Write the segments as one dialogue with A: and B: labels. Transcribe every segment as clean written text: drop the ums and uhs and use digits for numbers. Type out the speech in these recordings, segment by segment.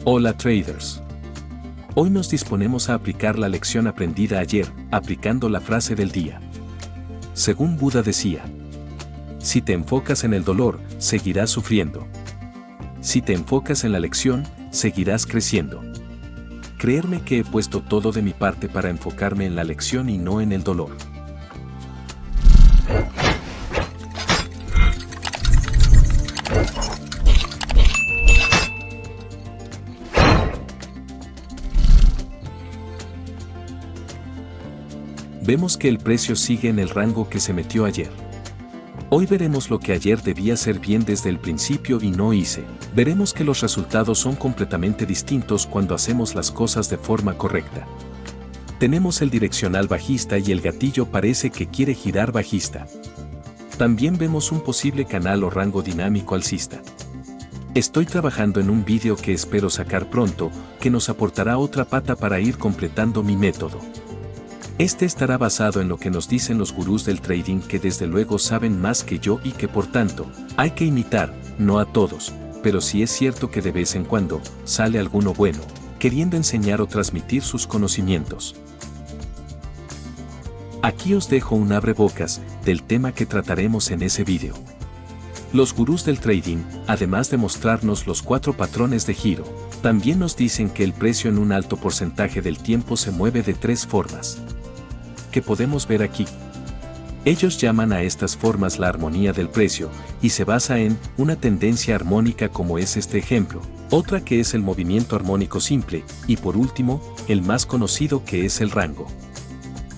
A: Hola traders. Hoy nos disponemos a aplicar la lección aprendida ayer, aplicando la frase del día. Según Buda decía, si te enfocas en el dolor, seguirás sufriendo. Si te enfocas en la lección, seguirás creciendo. Creerme que he puesto todo de mi parte para enfocarme en la lección y no en el dolor. Vemos que el precio sigue en el rango que se metió ayer. Hoy veremos lo que ayer debía hacer bien desde el principio y no hice. Veremos que los resultados son completamente distintos cuando hacemos las cosas de forma correcta. Tenemos el direccional bajista y el gatillo parece que quiere girar bajista. También vemos un posible canal o rango dinámico alcista. Estoy trabajando en un vídeo que espero sacar pronto, que nos aportará otra pata para ir completando mi método. Este estará basado en lo que nos dicen los gurús del trading que desde luego saben más que yo y que por tanto, hay que imitar, no a todos, pero sí es cierto que de vez en cuando, sale alguno bueno, queriendo enseñar o transmitir sus conocimientos. Aquí os dejo un abrebocas del tema que trataremos en ese vídeo. Los gurús del trading, además de mostrarnos los 4 patrones de giro, también nos dicen que el precio en un alto porcentaje del tiempo se mueve de 3 formas. Que podemos ver aquí. Ellos llaman a estas formas la armonía del precio, y se basa en una tendencia armónica como es este ejemplo, otra que es el movimiento armónico simple, y por último, el más conocido que es el rango.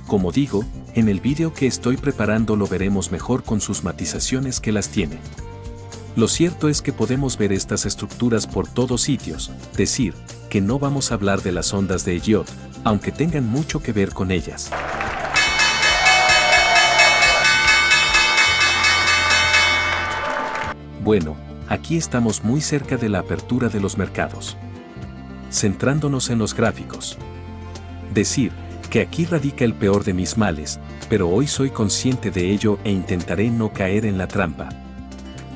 A: Como digo, en el vídeo que estoy preparando lo veremos mejor con sus matizaciones que las tiene. Lo cierto es que podemos ver estas estructuras por todos sitios, decir, que no vamos a hablar de las ondas de Elliott, aunque tengan mucho que ver con ellas. Bueno, aquí estamos muy cerca de la apertura de los mercados. Centrándonos en los gráficos. Decir, que aquí radica el peor de mis males, pero hoy soy consciente de ello e intentaré no caer en la trampa.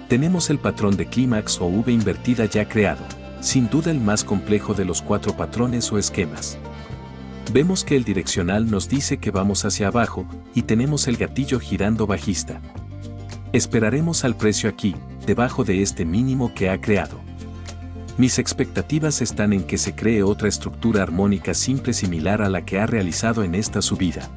A: Tenemos el patrón de clímax o V invertida ya creado, sin duda el más complejo de los 4 patrones o esquemas. Vemos que el direccional nos dice que vamos hacia abajo y tenemos el gatillo girando bajista. Esperaremos al precio aquí, debajo de este mínimo que ha creado. Mis expectativas están en que se cree otra estructura armónica simple similar a la que ha realizado en esta subida.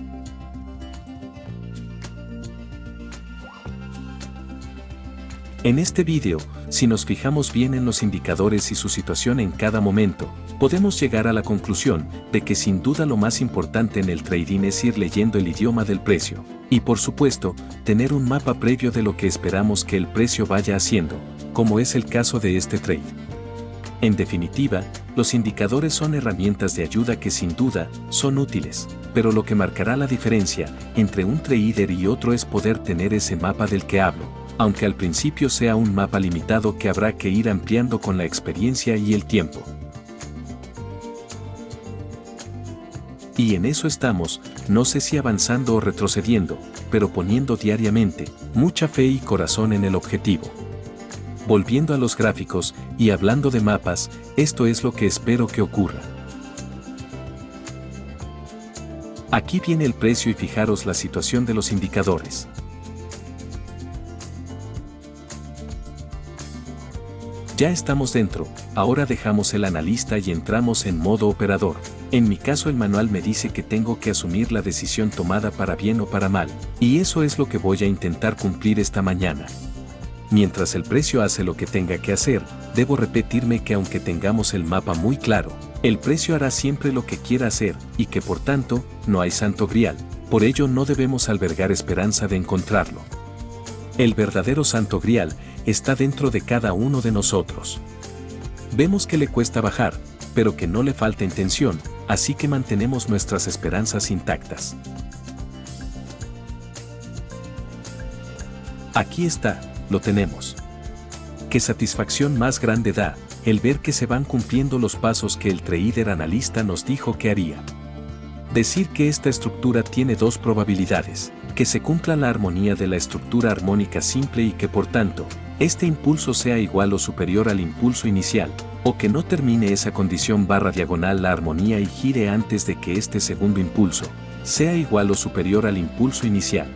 A: En este vídeo, si nos fijamos bien en los indicadores y su situación en cada momento, podemos llegar a la conclusión de que sin duda lo más importante en el trading es ir leyendo el idioma del precio, y por supuesto, tener un mapa previo de lo que esperamos que el precio vaya haciendo, como es el caso de este trade. En definitiva, los indicadores son herramientas de ayuda que sin duda son útiles, pero lo que marcará la diferencia entre un trader y otro es poder tener ese mapa del que hablo, aunque al principio sea un mapa limitado que habrá que ir ampliando con la experiencia y el tiempo. Y en eso estamos, no sé si avanzando o retrocediendo, pero poniendo diariamente mucha fe y corazón en el objetivo. Volviendo a los gráficos, y hablando de mapas, esto es lo que espero que ocurra. Aquí viene el precio y fijaros la situación de los indicadores. Ya estamos dentro, ahora dejamos el analista y entramos en modo operador. En mi caso el manual me dice que tengo que asumir la decisión tomada para bien o para mal, y eso es lo que voy a intentar cumplir esta mañana. Mientras el precio hace lo que tenga que hacer, debo repetirme que aunque tengamos el mapa muy claro, el precio hará siempre lo que quiera hacer, y que por tanto, no hay santo grial, por ello no debemos albergar esperanza de encontrarlo. El verdadero santo grial está dentro de cada uno de nosotros. Vemos que le cuesta bajar, pero que no le falta intención, así que mantenemos nuestras esperanzas intactas. Aquí está, lo tenemos. Qué satisfacción más grande da el ver que se van cumpliendo los pasos que el trader analista nos dijo que haría. Decir que esta estructura tiene 2 probabilidades, que se cumpla la armonía de la estructura armónica simple y que por tanto, este impulso sea igual o superior al impulso inicial, o que no termine esa condición barra diagonal la armonía y gire antes de que este segundo impulso sea igual o superior al impulso inicial.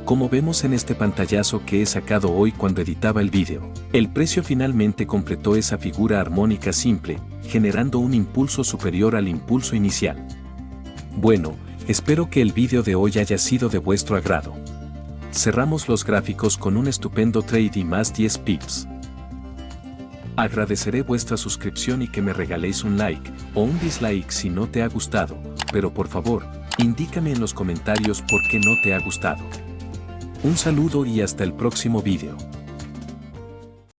A: Como vemos en este pantallazo que he sacado hoy cuando editaba el vídeo, el precio finalmente completó esa figura armónica simple, generando un impulso superior al impulso inicial. Bueno, espero que el vídeo de hoy haya sido de vuestro agrado. Cerramos los gráficos con un estupendo trade y más 10 pips. Agradeceré vuestra suscripción y que me regaléis un like o un dislike si no te ha gustado, pero por favor, indícame en los comentarios por qué no te ha gustado. Un saludo y hasta el próximo vídeo.